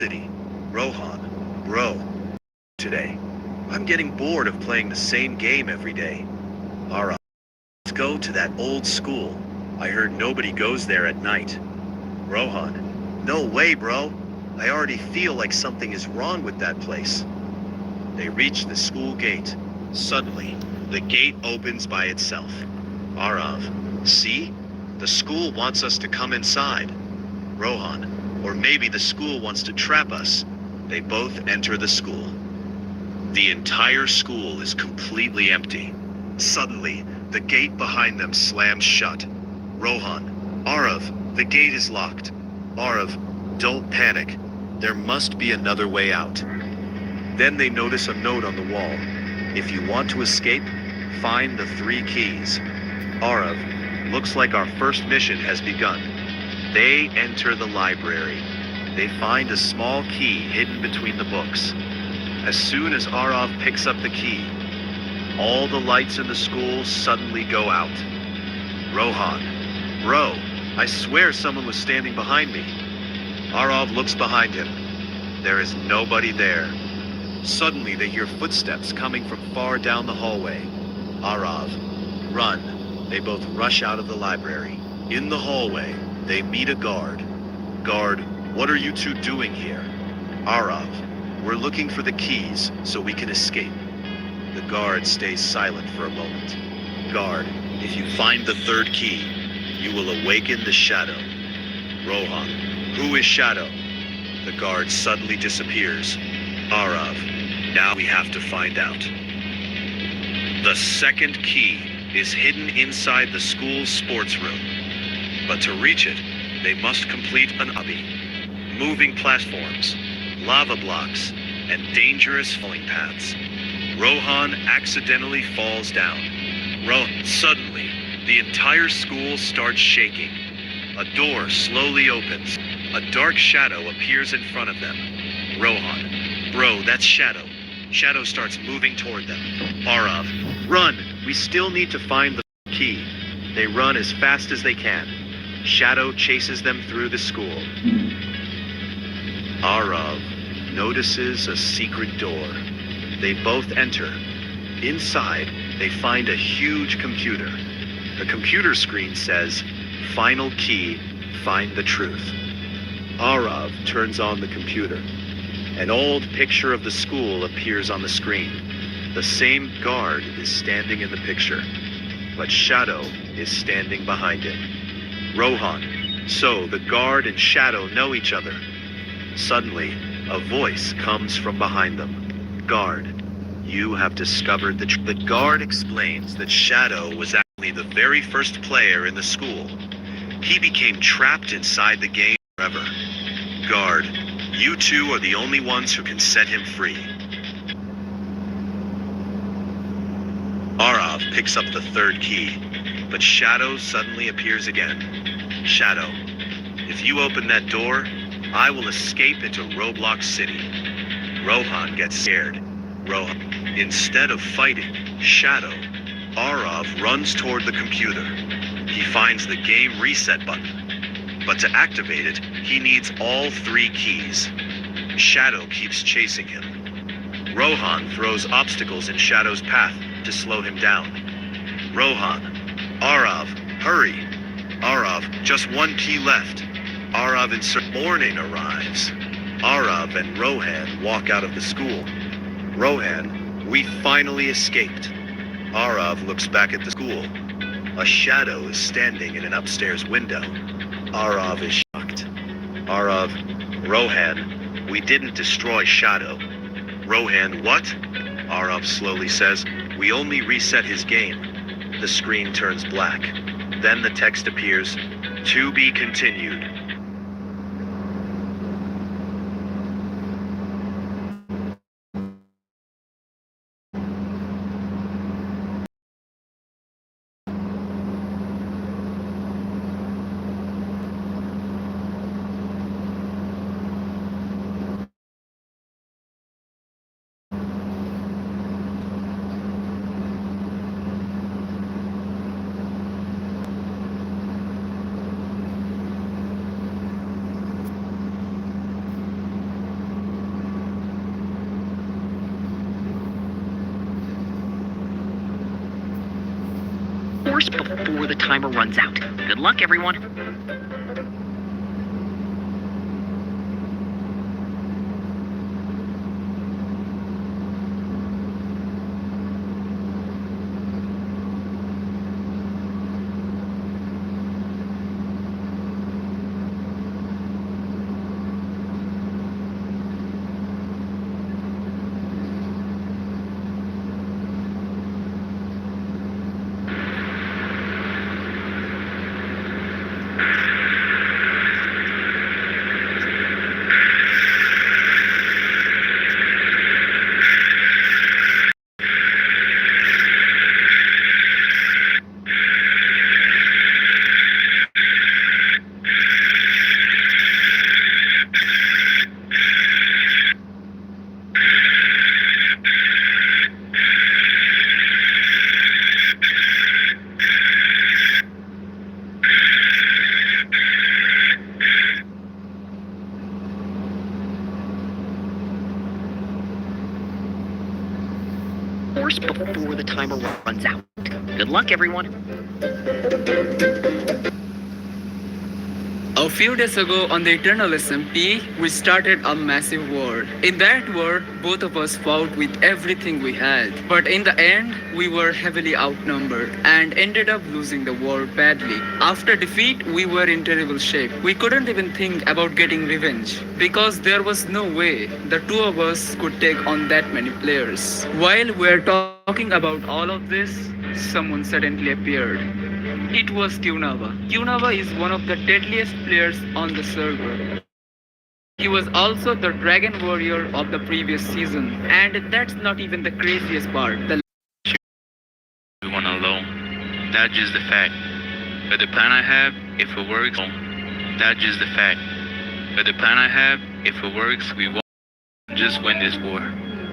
City. Rohan, bro, today. I'm getting bored of playing the same game every day. Alright, let's go to that old school. I heard nobody goes there at night. Rohan, no way, bro. I already feel like something is wrong with that place. They reach the school gate. Suddenly, the gate opens by itself. Arav, see? The school wants us to come inside. Rohan, or maybe the school wants to trap us. They both enter the school. The entire school is completely empty. Suddenly, the gate behind them slams shut. Rohan, Arav, the gate is locked. Arav, don't panic. There must be another way out. Then they notice a note on the wall. If you want to escape, find the 3 keys. Arav, looks like our first mission has begun. They enter the library. They find a small key hidden between the books. As soon as Arav picks up the key, all the lights in the school suddenly go out. Rohan, bro, I swear someone was standing behind me. Arav looks behind him. There is nobody there. Suddenly they hear footsteps coming from far down the hallway. Arav, run. They both rush out of the library. In the hallway, they meet a guard. Guard, what are you two doing here? Arav, we're looking for the keys so we can escape. The guard stays silent for a moment. Guard, if you find the 3rd key, you will awaken the shadow. Rohan, who is Shadow? The guard suddenly disappears. Arav, now we have to find out. The 2nd key is hidden inside the school's sports room. But to reach it, they must complete an obby. Moving platforms, lava blocks, and dangerous falling paths. Rohan accidentally falls down. Suddenly, the entire school starts shaking. A door slowly opens. A dark shadow appears in front of them. Rohan, bro, that's Shadow. Shadow starts moving toward them. Arav, run! We still need to find the key. They run as fast as they can. Shadow chases them through the school. Arav notices a secret door. They both enter. Inside, they find a huge computer. The computer screen says, "Final key, find the truth." Arav turns on the computer. An old picture of the school appears on the screen. The same guard is standing in the picture, but Shadow is standing behind him. Rohan, so the guard and Shadow know each other. Suddenly, a voice comes from behind them. Guard, you have discovered the guard explains that Shadow was actually the very first player in the school. He became trapped inside the game forever. Guard, you two are the only ones who can set him free. Arav picks up the 3rd key, but Shadow suddenly appears again. Shadow, if you open that door, I will escape into Roblox City. Rohan gets scared. Rohan, instead of fighting Shadow, Arav runs toward the computer. He finds the game reset button, but to activate it, he needs all 3 keys. Shadow keeps chasing him. Rohan throws obstacles in Shadow's path to slow him down. Rohan, Arav, hurry. Arav, just 1 key left. Arav morning arrives. Arav and Rohan walk out of the school. Rohan, we finally escaped. Arav looks back at the school. A shadow is standing in an upstairs window. Arav is shocked. Arav, Rohan, we didn't destroy Shadow. Rohan, what? Arav slowly says, we only reset his game. The screen turns black. Then the text appears, to be continued. Force before the timer runs out. Good luck, everyone. Force before the timer runs out. Good luck, everyone. A few days ago on the Eternal SMP, we started a massive war. In that war, both of us fought with everything we had. But in the end, we were heavily outnumbered and ended up losing the war badly. After defeat, we were in terrible shape. We couldn't even think about getting revenge because there was no way the two of us could take on that many players. While we're talking about all of this, someone suddenly appeared. It was Kunava. Kunava is one of the deadliest players on the server. He was also the Dragon Warrior of the previous season. And that's not even the craziest part. Everyone alone. That's just the fact. But the plan I have, if it works, that's just the fact. But the plan I have, if it works, we won't just win this war.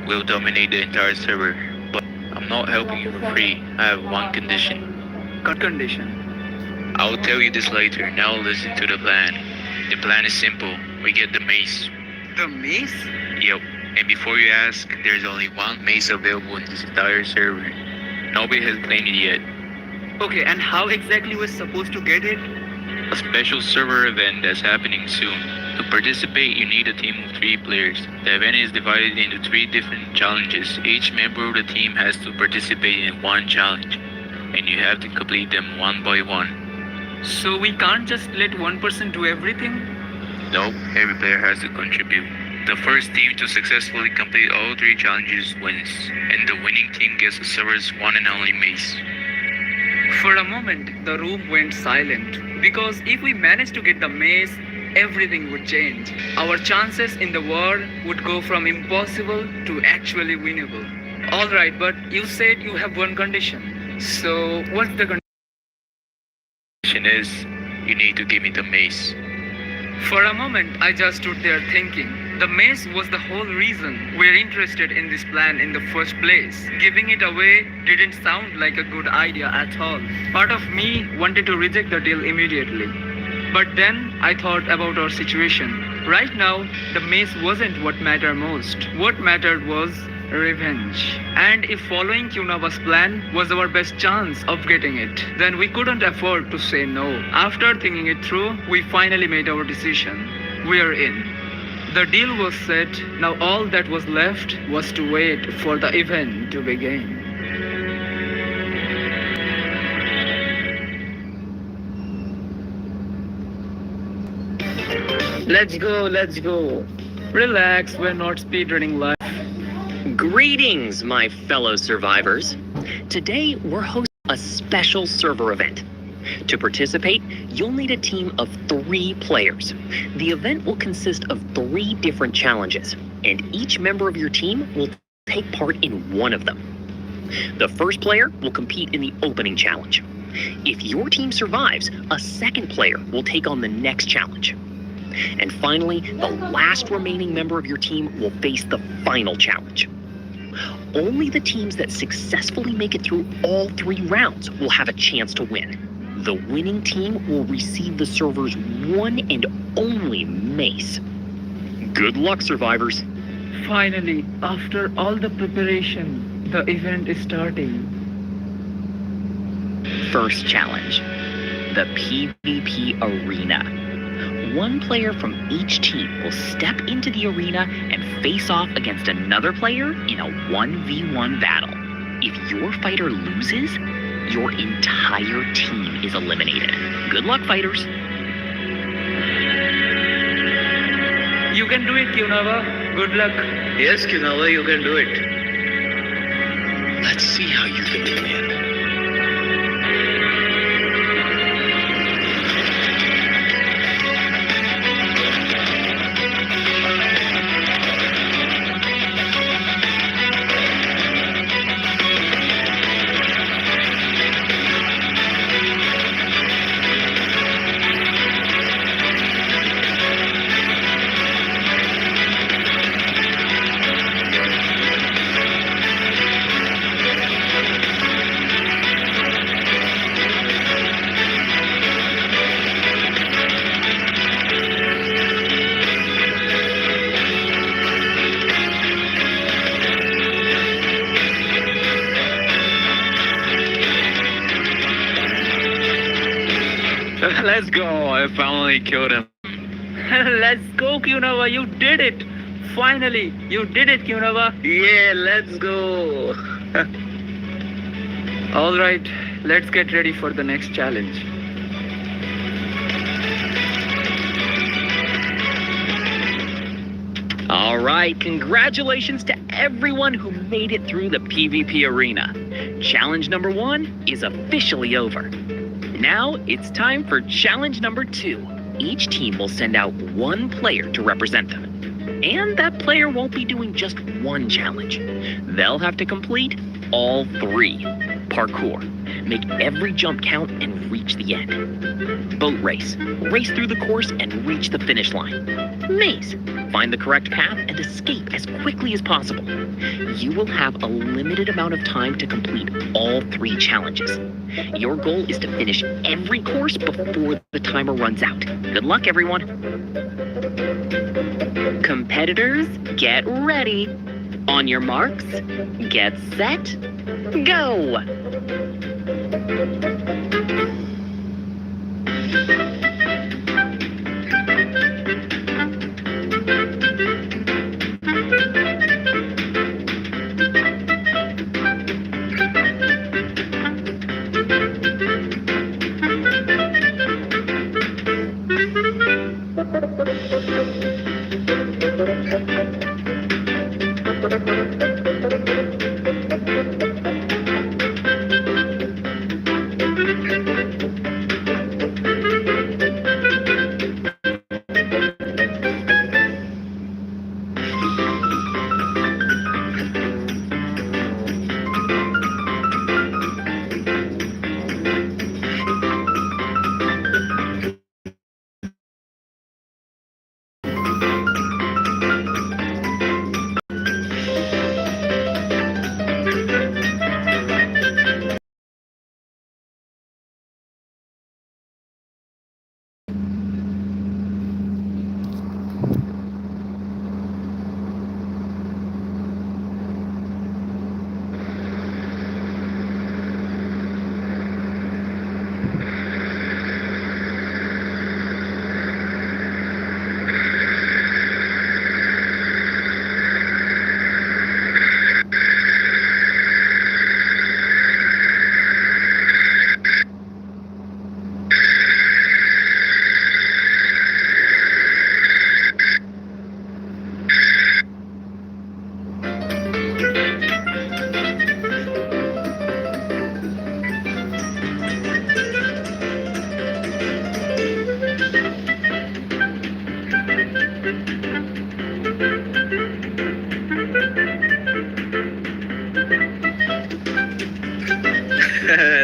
We'll dominate the entire server. But I'm not helping you for free. I have one condition. What condition? I'll tell you this later. Now listen to the plan. The plan is simple. We get the mace. The mace? Yep. And before you ask, there's only one mace available in this entire server. Nobody has claimed it yet. Okay, and how exactly we're supposed to get it? A special server event that's happening soon. To participate, you need a team of 3 players. The event is divided into 3 different challenges. Each member of the team has to participate in one challenge, and you have to complete them one by one. So we can't just let one person do everything? Nope, every player has to contribute. The first team to successfully complete all 3 challenges wins, and the winning team gets the server's one and only mace. For a moment, the room went silent. Because if we managed to get the mace, everything would change. Our chances in the war would go from impossible to actually winnable. Alright, but you said you have one condition. So, what's the condition? Condition is, you need to give me the mace. For a moment, I just stood there thinking. The mace was the whole reason we're interested in this plan in the first place. Giving it away didn't sound like a good idea at all. Part of me wanted to reject the deal immediately. But then I thought about our situation. Right now, the mace wasn't what mattered most. What mattered was revenge. And if following Kunava's plan was our best chance of getting it, then we couldn't afford to say no. After thinking it through, we finally made our decision. We're in. The deal was set. Now all that was left was to wait for the event to begin. Let's go. Relax, we're not speedrunning live. Greetings, my fellow survivors. Today, we're hosting a special server event. To participate, you'll need a team of 3 players. The event will consist of 3 different challenges, and each member of your team will take part in one of them. The first player will compete in the opening challenge. If your team survives, a second player will take on the next challenge. And finally, the last remaining member of your team will face the final challenge. Only the teams that successfully make it through all 3 rounds will have a chance to win. The winning team will receive the server's one and only mace. Good luck, survivors. Finally, after all the preparation, the event is starting. First challenge, the PvP Arena. One player from each team will step into the arena and face off against another player in a 1v1 battle. If your fighter loses, your entire team is eliminated. Good luck, fighters. You can do it, Kyunava. Good luck. Yes, Kyunava, you can do it. Let's see how you can win. Let's go. I finally killed him. Let's go, Kyunava. You did it. Finally, you did it, Kyunava. Yeah, let's go. All right, let's get ready for the next challenge. All right, congratulations to everyone who made it through the PvP arena. Challenge number 1 is officially over. Now it's time for challenge number 2. Each team will send out one player to represent them. And that player won't be doing just one challenge. They'll have to complete all 3. Parkour. Make every jump count and reach the end. Boat race. Race through the course and reach the finish line. Maze. Find the correct path and escape as quickly as possible. You will have a limited amount of time to complete all 3 challenges. Your goal is to finish every course before the timer runs out. Good luck, everyone. Competitors, get ready. On your marks, get set, go!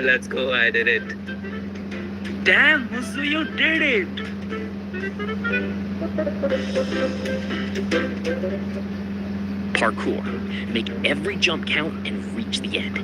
Let's go, I did it. Damn, Musu, you did it. Parkour. Make every jump count and reach the end.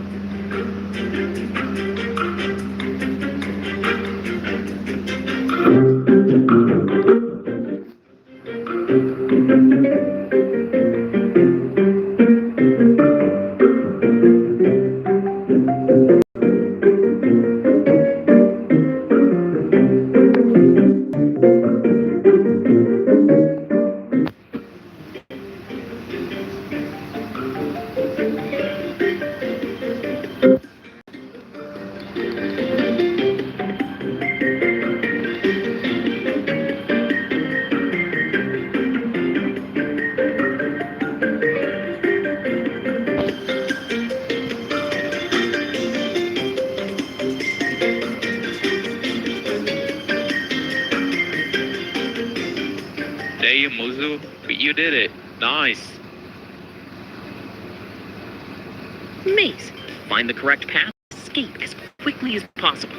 you did it. Nice. Maze. Find the correct path. Escape as quickly as possible.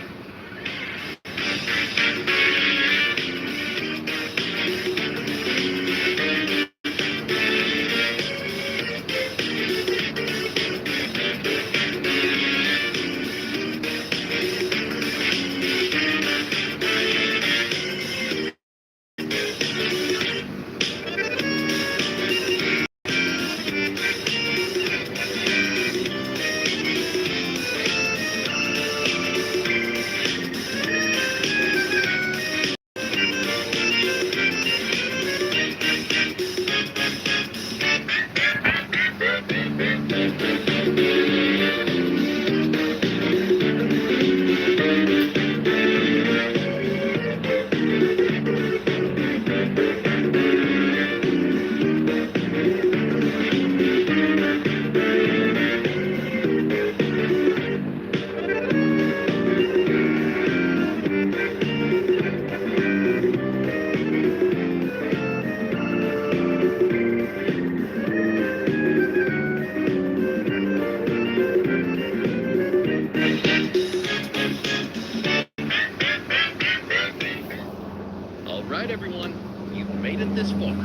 All right, everyone, you've made it this far.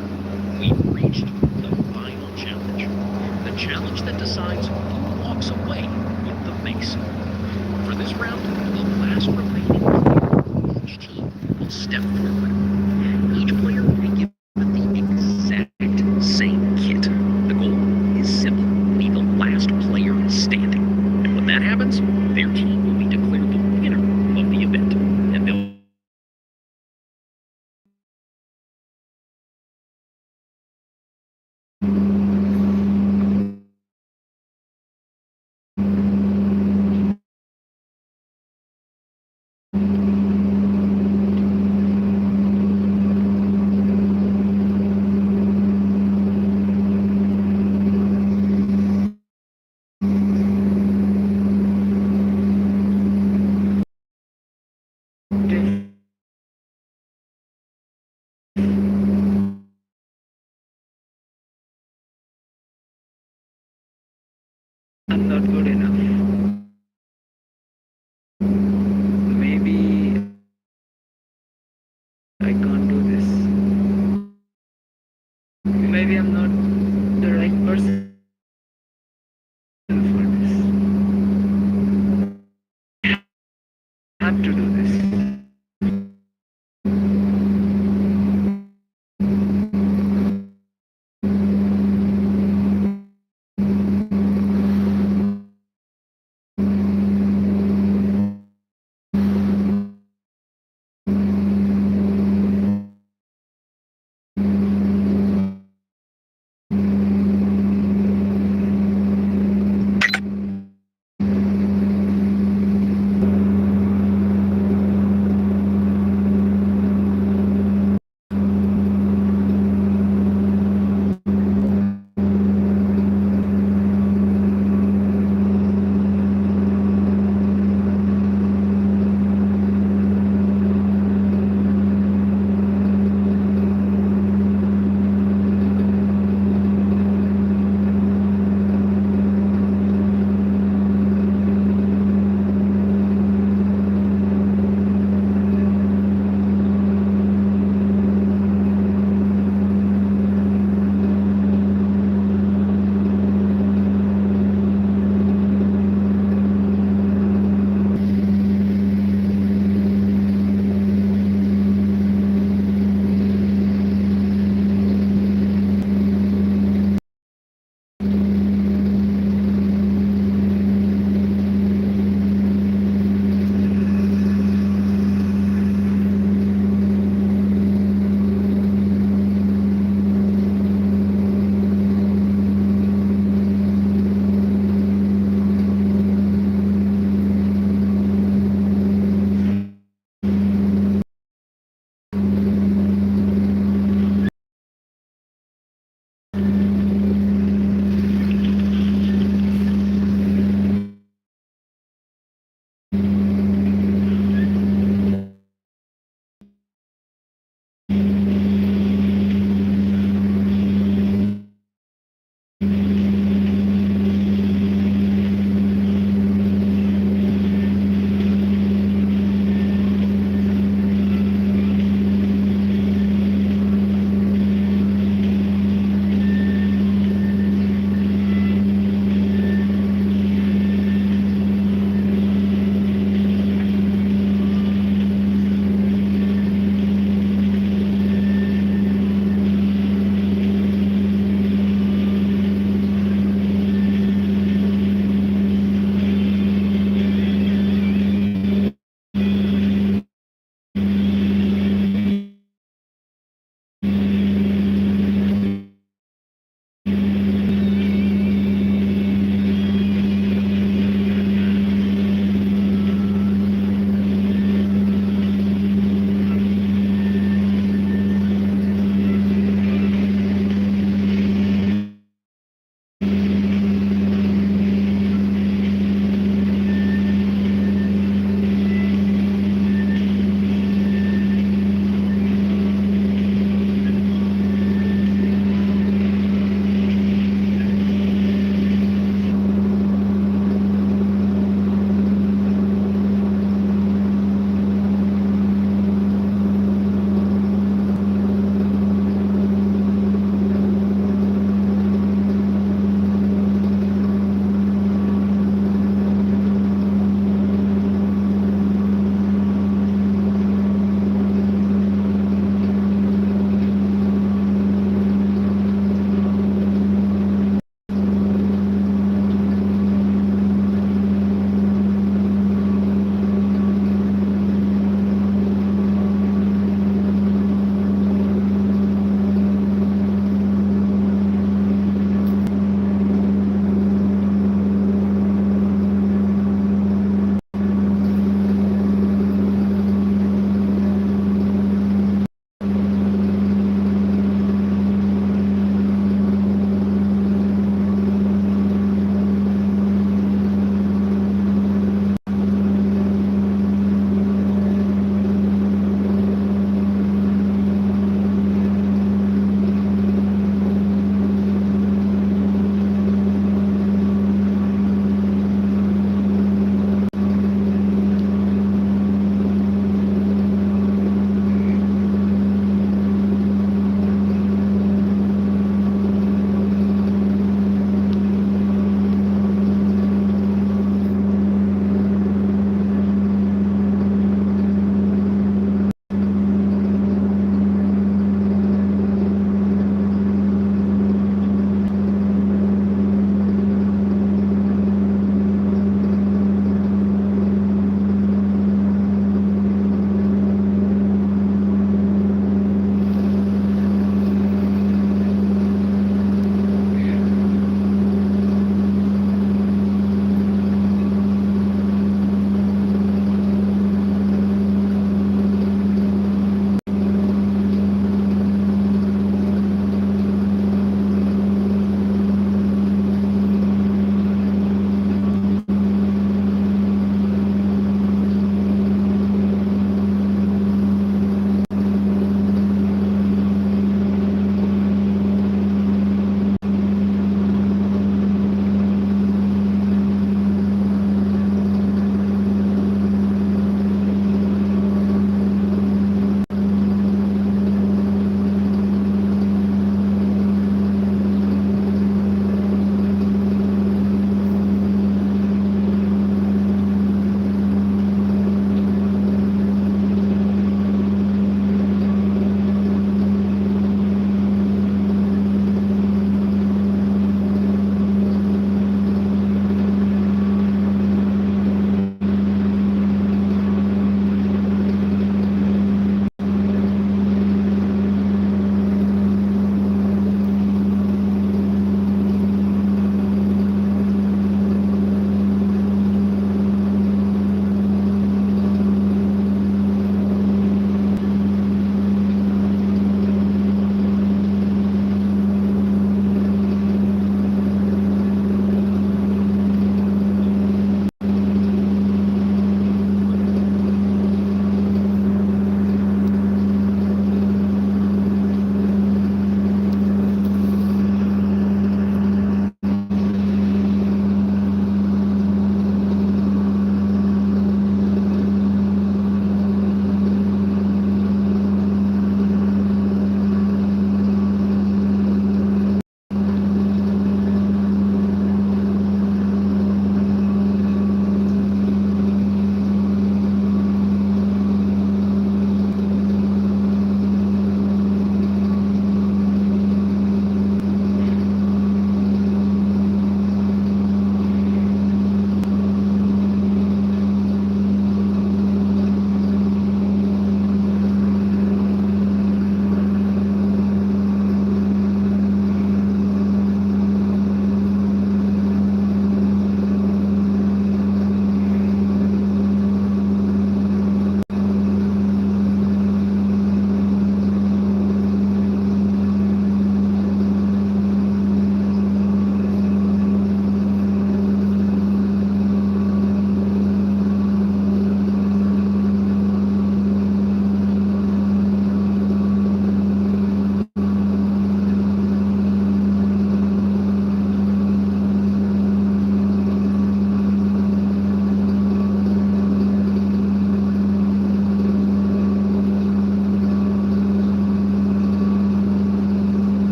We've reached the final challenge. The challenge that decides who walks away with the mace. For this round, the last remaining player of each team will step forward. Each player will be given the exact same kit. The goal is simple: be the last player standing. And when that happens, their team will be declared the winner of the event. And they'll I'm not good enough. Maybe I can't do this. Maybe I'm not the right person for this. I have to do this.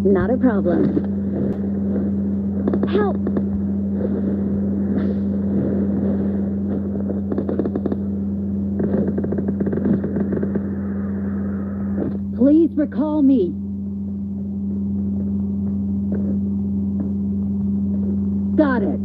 Not a problem. Help! Please recall me. Got it.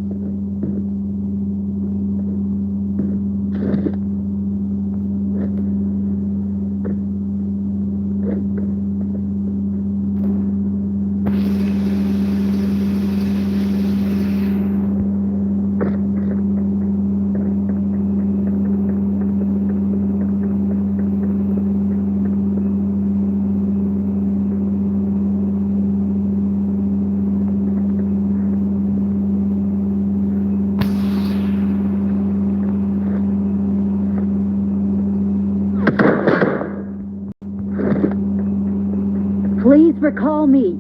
Please recall me.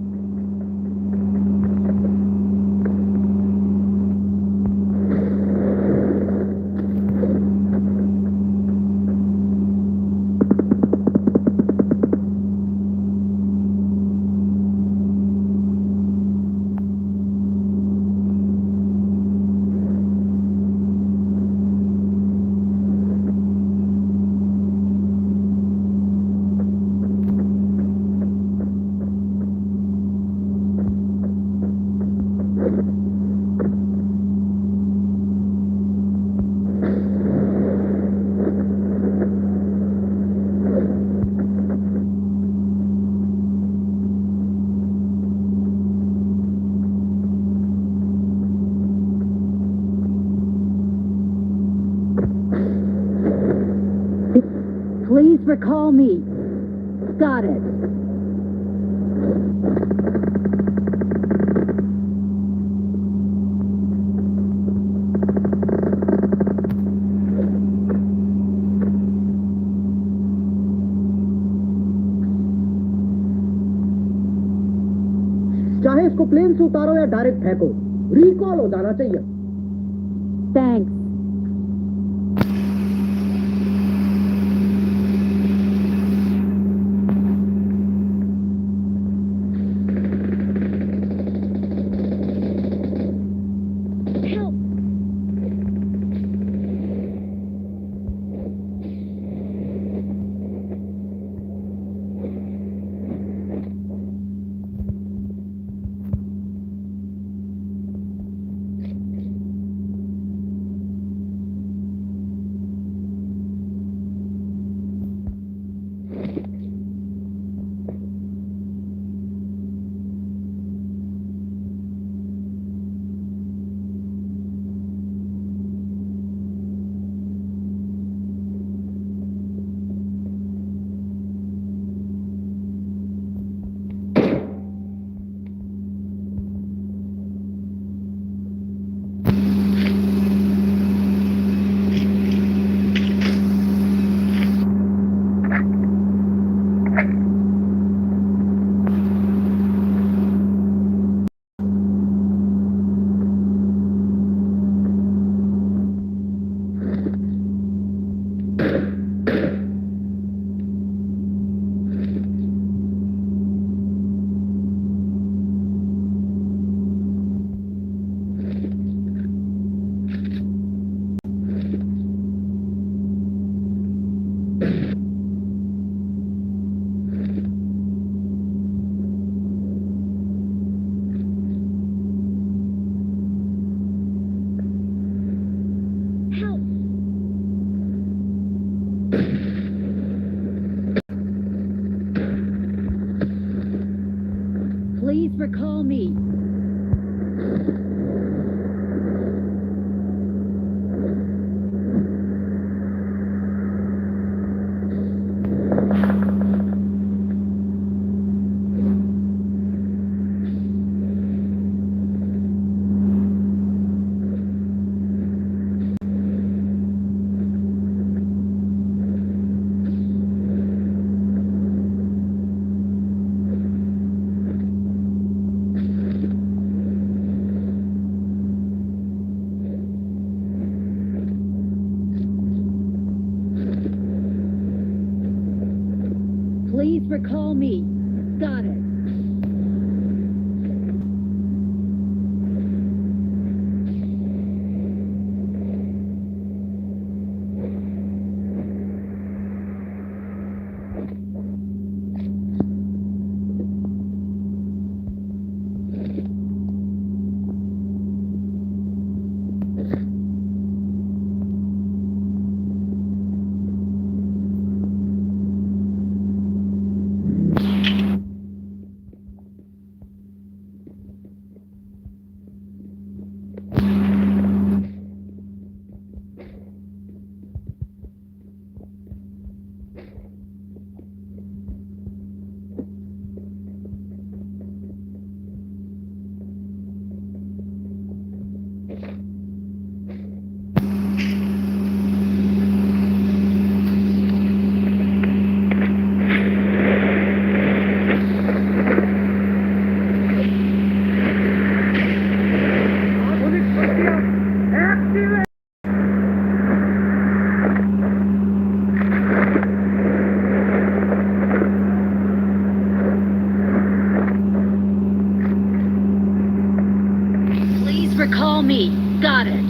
Please recall me. Got it. चाहे इसको plane से उतारो या direct फेंको, recall हो जाना चाहिए। Thanks. Please recall me. Please recall me. Got it.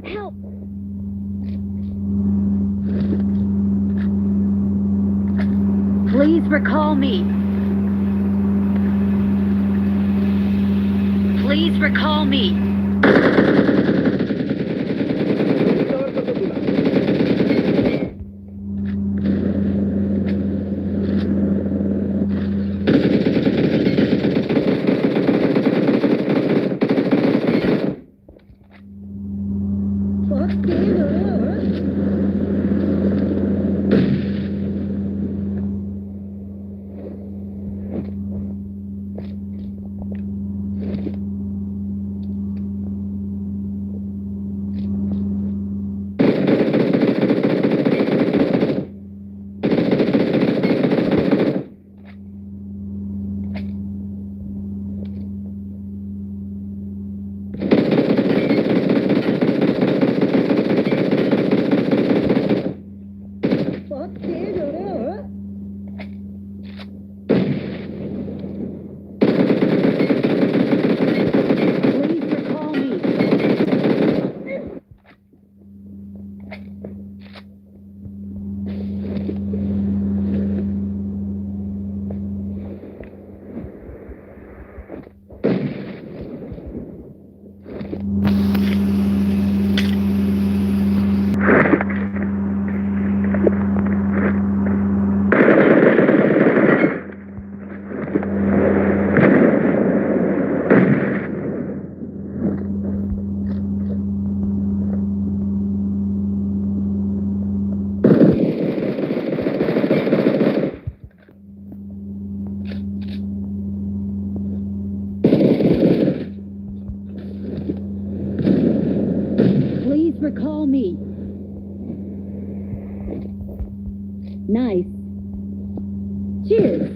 Help! Please recall me. Please recall me. Please recall me. Please recall me. Nice. Cheers.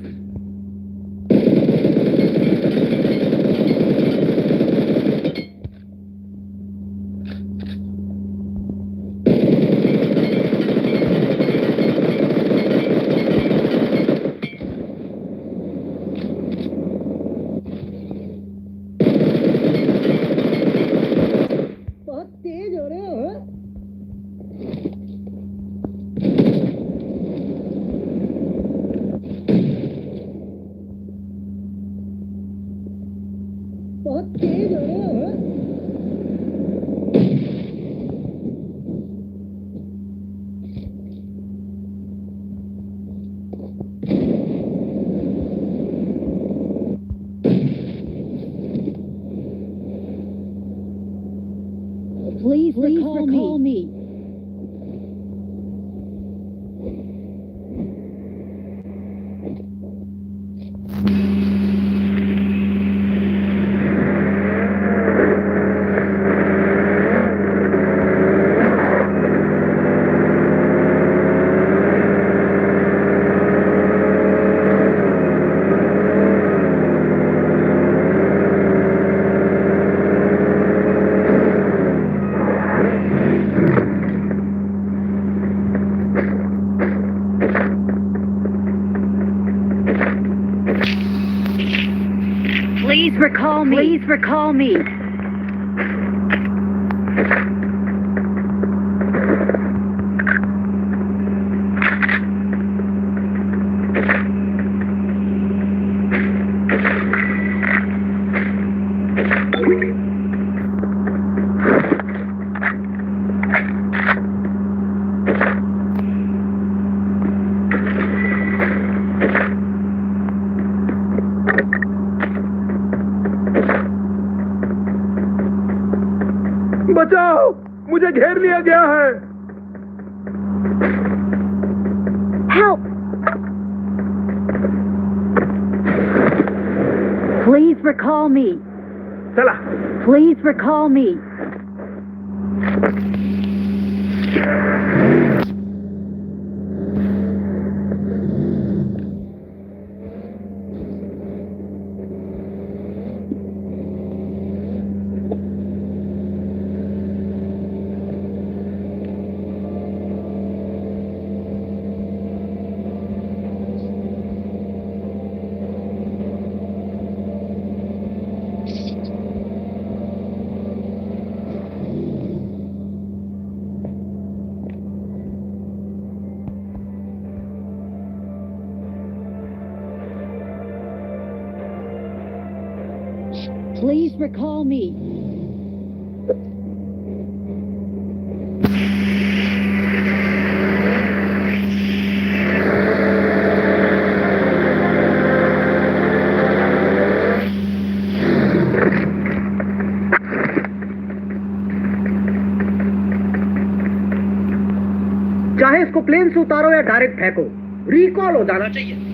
Please recall me. Please recall me. Please recall me. बचाओ, मुझे घेर लिया गया है। Help! Please recall me. चला। Please recall me. Please recall me. चाहे इसको plane से उतारो या डायरेक्ट फेंको, रिकॉल हो जाना चाहिए।